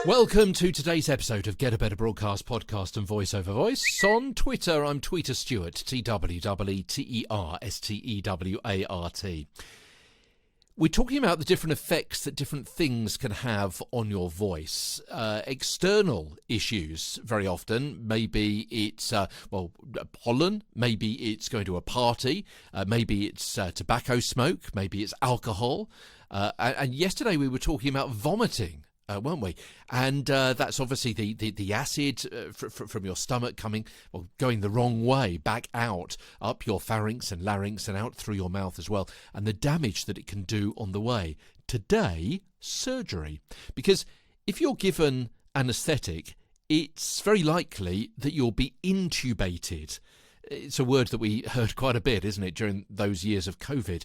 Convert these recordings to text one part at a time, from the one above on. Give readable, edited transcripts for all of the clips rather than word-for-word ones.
Welcome to today's episode of Get a Better Broadcast Podcast and Voice over Voice. On Twitter, I'm Tweeter Stewart, TWWETERSTEWART. We're talking about the different effects that different things can have on your voice. External issues, very often. Maybe it's, pollen. Maybe it's going to a party. Maybe it's tobacco smoke. Maybe it's alcohol. And yesterday we were talking about vomiting. Weren't we? And that's obviously the acid from your stomach going the wrong way, back out, up your pharynx and larynx and out through your mouth as well, and the damage that it can do on the way. Today, surgery. Because if you're given anaesthetic, it's very likely that you'll be intubated. It's a word that we heard quite a bit, isn't it, during those years of COVID?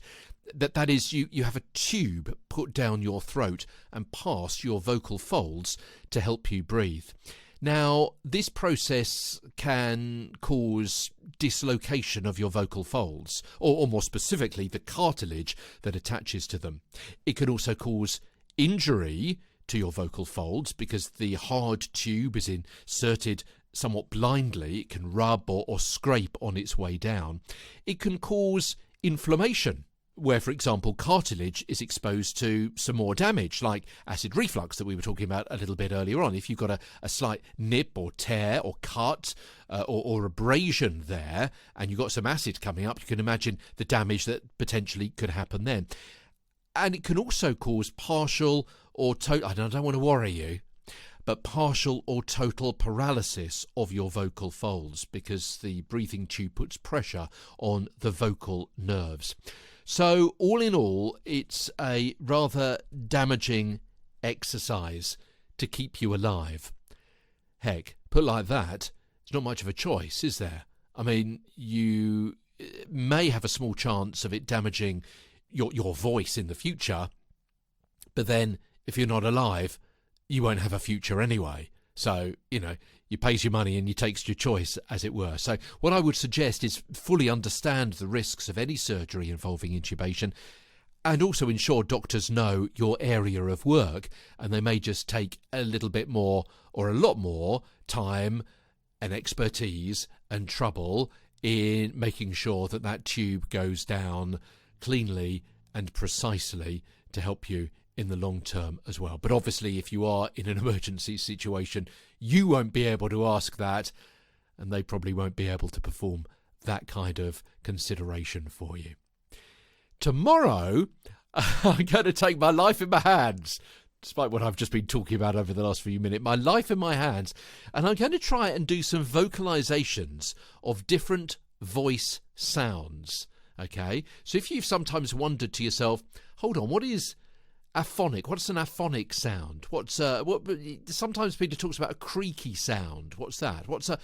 That is, you have a tube put down your throat and past your vocal folds to help you breathe. Now, this process can cause dislocation of your vocal folds, or more specifically, the cartilage that attaches to them. It can also cause injury to your vocal folds because the hard tube is inserted somewhat blindly. It can rub or scrape on its way down. It can cause inflammation, where, for example, cartilage is exposed to some more damage, like acid reflux that we were talking about a little bit earlier on. If you've got a slight nip or tear or cut or abrasion there, and you've got some acid coming up, you can imagine the damage that potentially could happen then. And it can also cause partial or total, I don't want to worry you, but partial or total paralysis of your vocal folds because the breathing tube puts pressure on the vocal nerves. So all in all, it's a rather damaging exercise to keep you alive. Heck, put like that, there's not much of a choice, is there? I mean, you may have a small chance of it damaging your voice in the future, but then if you're not alive, you won't have a future anyway. So, you pays your money and you takes your choice, as it were. So what I would suggest is fully understand the risks of any surgery involving intubation, and also ensure doctors know your area of work, and they may just take a little bit more or a lot more time and expertise and trouble in making sure that tube goes down cleanly and precisely to help you in the long term as well. But obviously, if you are in an emergency situation, you won't be able to ask that, and they probably won't be able to perform that kind of consideration for you. Tomorrow, I'm going to take my life in my hands, despite what I've just been talking about over the last few minutes, my life in my hands, and I'm going to try and do some vocalizations of different voice sounds. Okay? So if you've sometimes wondered to yourself, hold on, what is aphonic? What's an aphonic sound? Sometimes Peter talks about a creaky sound. What's that? What's a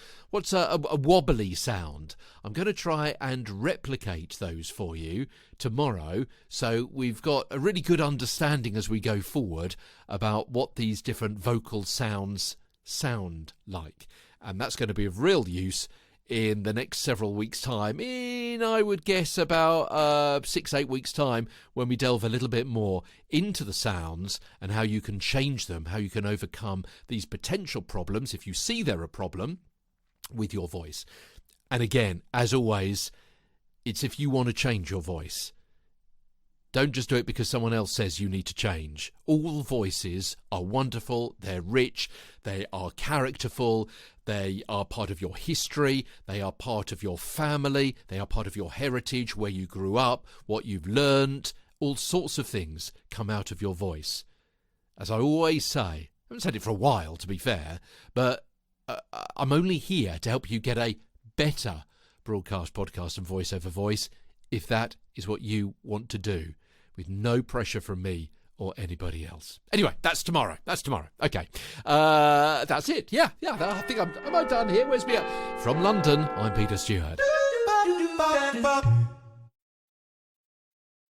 wobbly sound? I'm going to try and replicate those for you tomorrow, so we've got a really good understanding as we go forward about what these different vocal sounds sound like, and that's going to be of real use in the next several weeks' time, in, I would guess, about 6-8 weeks' time, when we delve a little bit more into the sounds and how you can change them, how you can overcome these potential problems if you see they're a problem with your voice. And again, as always, it's if you want to change your voice. Don't just do it because someone else says you need to change. All voices are wonderful, they're rich, they are characterful, they are part of your history, they are part of your family, they are part of your heritage, where you grew up, what you've learned. All sorts of things come out of your voice. As I always say, I haven't said it for a while, to be fair, but I'm only here to help you get a better broadcast, podcast and voice over voice, if that is what you want to do, with no pressure from me or anybody else. Anyway, that's tomorrow. Okay. That's it. Yeah. I think am I done here? Where's me? From London, I'm Peter Stewart.